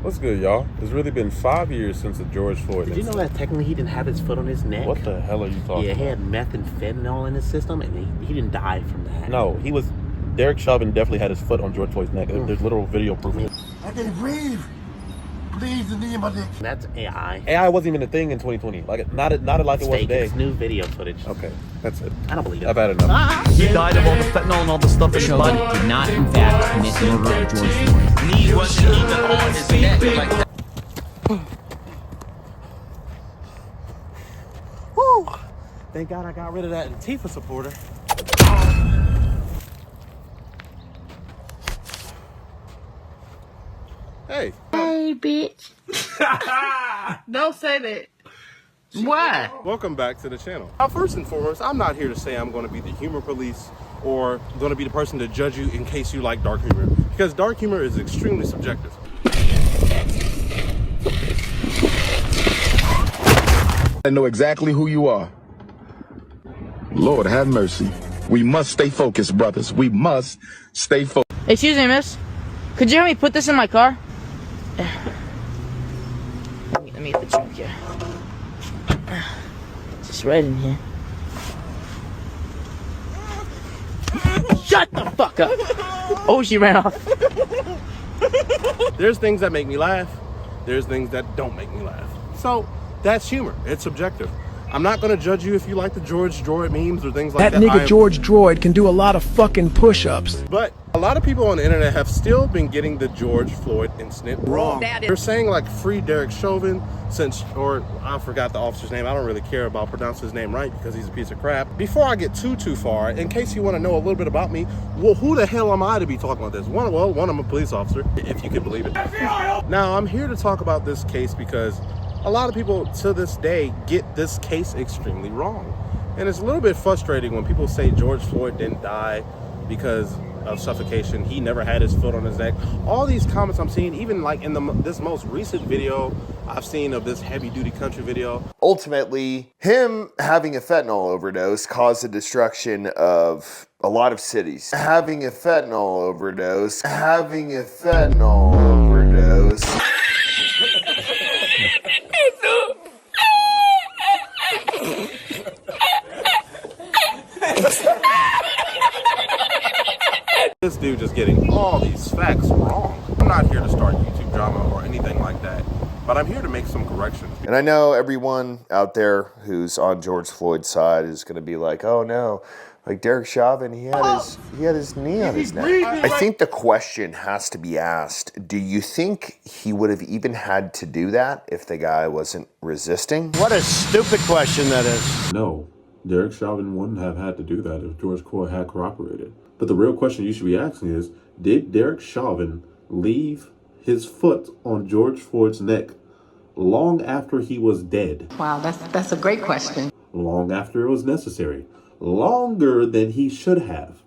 What's good, y'all? It's really been 5 years since the George Floyd Did you know that technically he didn't have his foot on his neck? What the hell are you talking about? Yeah, he had meth and fentanyl in his system, and he didn't die from that. No, Derek Chauvin definitely had his foot on George Floyd's neck. There's literal video proof of it. I can breathe. Please, the knee in my dick. That's AI. AI wasn't even a thing in 2020. Like, not like it was today. It's new video footage. Okay, that's it. I don't believe it. I've had enough. He died of all the fentanyl and all the stuff in his body. Did not, in fact, commit murder of George Floyd. Knee wasn't even on his neck like that. Woo! Thank God I got rid of that Antifa supporter. Hey. Hey, bitch. Don't say that. Why? Welcome back to the channel. Now, first and foremost, I'm not here to say I'm going to be the humor police or going to be the person to judge you in case you like dark humor, because dark humor is extremely subjective. I know exactly who you are. Lord have mercy. We must stay focused, brothers. We must stay focused. Excuse me, miss. Could you help me put this in my car? Let me get the trunk here. It's just right in here. Shut the fuck up! Oh, she ran off. There's things that make me laugh. There's things that don't make me laugh. So that's humor. It's subjective. I'm not going to judge you if you like the George Droyd memes or things like that. That nigga George Droyd can do a lot of fucking push-ups. But a lot of people on the internet have still been getting the George Floyd incident wrong. They're saying like free Derek Chauvin or I forgot the officer's name. I don't really care about pronouncing his name right because he's a piece of crap. Before I get too far, in case you want to know a little bit about me, well, who the hell am I to be talking about this? One, I'm a police officer, if you can believe it. Now, I'm here to talk about this case because a lot of people to this day get this case extremely wrong. And it's a little bit frustrating when people say George Floyd didn't die because of suffocation. He never had his foot on his neck. All these comments I'm seeing, even like in this most recent video I've seen of this heavy duty country video. Ultimately, him having a fentanyl overdose caused the destruction of a lot of cities. Having a fentanyl overdose. This dude just getting all these facts wrong. I'm not here to start YouTube drama or anything like that, but I'm here to make some corrections. And I know everyone out there who's on George Floyd's side is going to be like, oh no, like Derek Chauvin, he had his knee on his neck. I think the question has to be asked, do you think he would have even had to do that if the guy wasn't resisting? What a stupid question that is. No, Derek Chauvin wouldn't have had to do that if George Floyd had cooperated. But the real question you should be asking is, did Derek Chauvin leave his foot on George Floyd's neck long after he was dead? Wow, that's a great question. Long after it was necessary. Longer than he should have.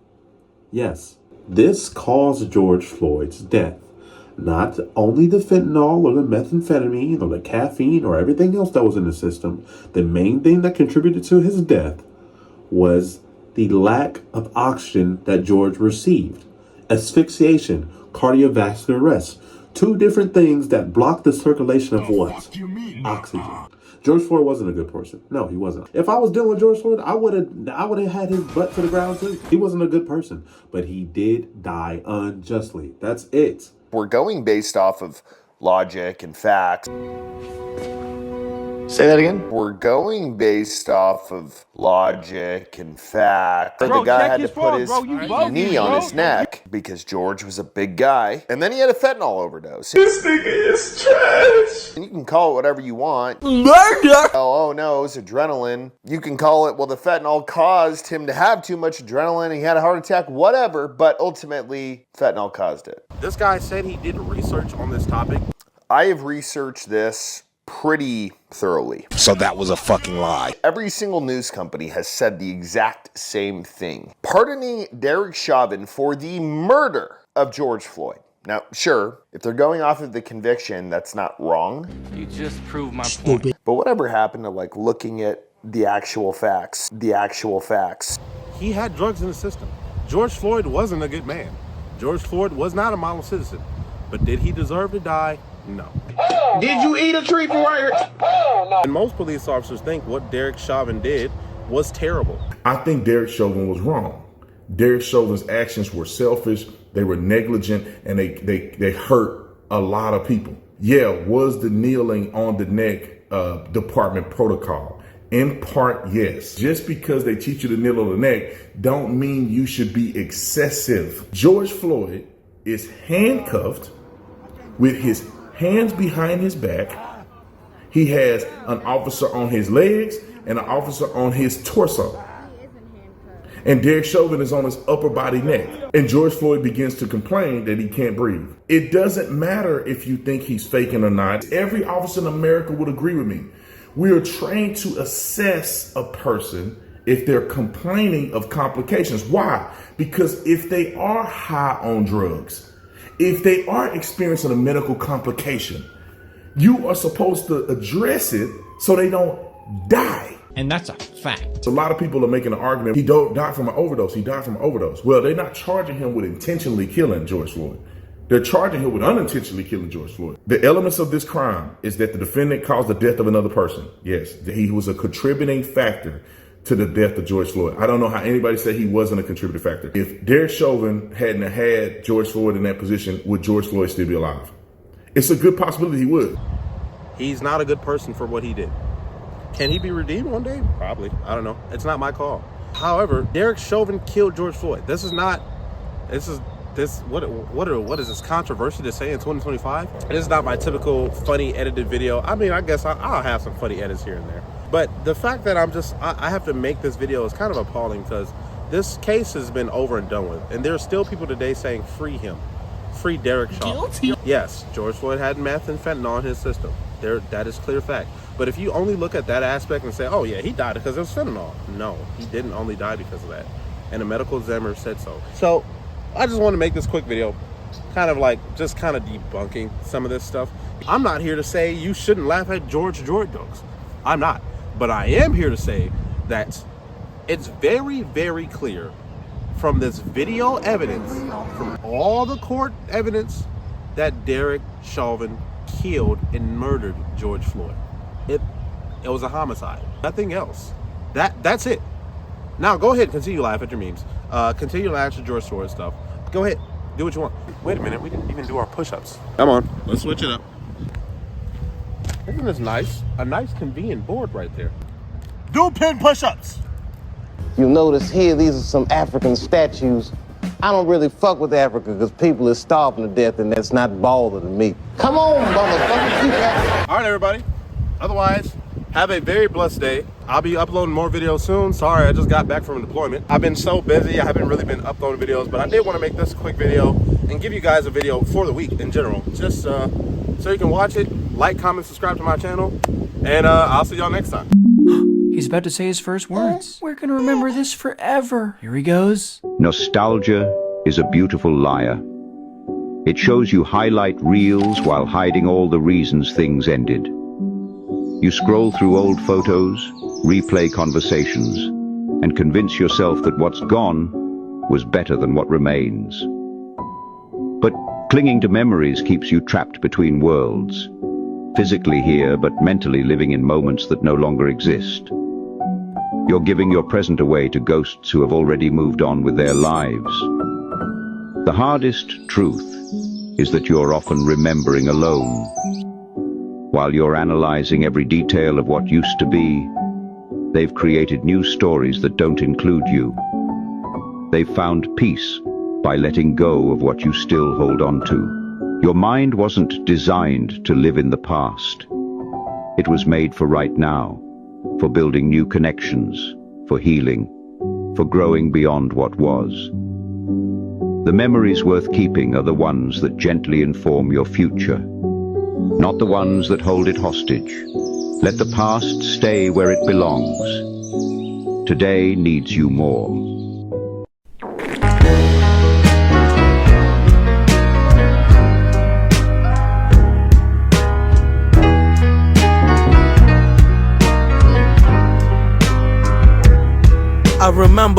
Yes, this caused George Floyd's death. Not only the fentanyl or the methamphetamine or the caffeine or everything else that was in the system. The main thing that contributed to his death was the lack of oxygen that George received. Asphyxiation, cardiovascular arrest. Two different things that block the circulation of what? Oxygen. George Floyd wasn't a good person. No, he wasn't. If I was dealing with George Floyd, I would have had his butt to the ground too. He wasn't a good person, but he did die unjustly. That's it. We're going based off of logic and facts. Say that again? We're going based off of logic and fact. The guy had to put his knee on his neck because George was a big guy. And then he had a fentanyl overdose. This nigga is trash. And you can call it whatever you want. Murder! Oh no, it was adrenaline. You can call it, well, the fentanyl caused him to have too much adrenaline. He had a heart attack, whatever. But ultimately, fentanyl caused it. This guy said he did research on this topic. I have researched this pretty thoroughly. So that was a fucking lie. Every single news company has said the exact same thing. Pardoning Derek Chauvin for the murder of George Floyd. Now, sure, if they're going off of the conviction, that's not wrong. You just proved my point. But whatever happened to like looking at the actual facts? He had drugs in the system. George Floyd wasn't a good man. George Floyd was not a model citizen. But did he deserve to die? No. Did you eat a tree for right here? And most police officers think what Derek Chauvin did was terrible. I think Derek Chauvin was wrong. Derek Chauvin's actions were selfish, they were negligent, and they hurt a lot of people. Yeah, was the kneeling on the neck department protocol? In part, yes. Just because they teach you to kneel on the neck don't mean you should be excessive. George Floyd is handcuffed with his hands behind his back. He has an officer on his legs and an officer on his torso. And Derek Chauvin is on his upper body neck. And George Floyd begins to complain that he can't breathe. It doesn't matter if you think he's faking or not. Every officer in America would agree with me. We are trained to assess a person if they're complaining of complications. Why? Because if they are high on drugs, if they are experiencing a medical complication, you are supposed to address it so they don't die. And that's a fact. A lot of people are making an argument, he died from an overdose, he died from an overdose. Well, they're not charging him with intentionally killing George Floyd. They're charging him with unintentionally killing George Floyd. The elements of this crime is that the defendant caused the death of another person. Yes, he was a contributing factor to the death of George Floyd. I don't know how anybody said he wasn't a contributing factor. If Derek Chauvin hadn't had George Floyd in that position, would George Floyd still be alive? It's a good possibility he would. He's not a good person for what he did. Can he be redeemed one day? Probably. I don't know. It's not my call. However, Derek Chauvin killed George Floyd. What is this controversy to say in 2025? This is not my typical funny edited video. I mean, I guess I'll have some funny edits here and there. But the fact that I have to make this video is kind of appalling because this case has been over and done with. And there are still people today saying free him. Free Derek Chauvin. Guilty? Yes, George Floyd had meth and fentanyl in his system. That is clear fact. But if you only look at that aspect and say, oh yeah, he died because it was fentanyl. No, he didn't only die because of that. And a medical examiner said so. So I just want to make this quick video, kind of debunking some of this stuff. I'm not here to say you shouldn't laugh at George Droyd jokes. I'm not. But I am here to say that it's very, very clear from this video evidence, from all the court evidence, that Derek Chauvin killed and murdered George Floyd. It was a homicide. Nothing else. That's it. Now go ahead and continue to laugh at your memes. Continue to laugh at George Floyd stuff. Go ahead. Do what you want. Wait a minute. We didn't even do our push-ups. Come on. Let's switch it up. Isn't this nice? A nice convenient board right there. Do 10 push-ups. You'll notice here, these are some African statues. I don't really fuck with Africa because people are starving to death and that's not baller to me. Come on, motherfucker. All right, everybody. Otherwise, have a very blessed day. I'll be uploading more videos soon. Sorry, I just got back from deployment. I've been so busy. I haven't really been uploading videos, but I did want to make this quick video and give you guys a video for the week in general. Just so you can watch it, like, comment, subscribe to my channel, and I'll see y'all next time. He's about to say his first words. We're gonna remember this forever. Here he goes. Nostalgia is a beautiful liar. It shows you highlight reels while hiding all the reasons things ended. You scroll through old photos, replay conversations, and convince yourself that what's gone was better than what remains. But clinging to memories keeps you trapped between worlds. Physically here, but mentally living in moments that no longer exist. You're giving your present away to ghosts who have already moved on with their lives. The hardest truth is that you're often remembering alone. While you're analyzing every detail of what used to be, they've created new stories that don't include you. They've found peace by letting go of what you still hold on to. Your mind wasn't designed to live in the past. It was made for right now, for building new connections, for healing, for growing beyond what was. The memories worth keeping are the ones that gently inform your future, not the ones that hold it hostage. Let the past stay where it belongs. Today needs you more. I remember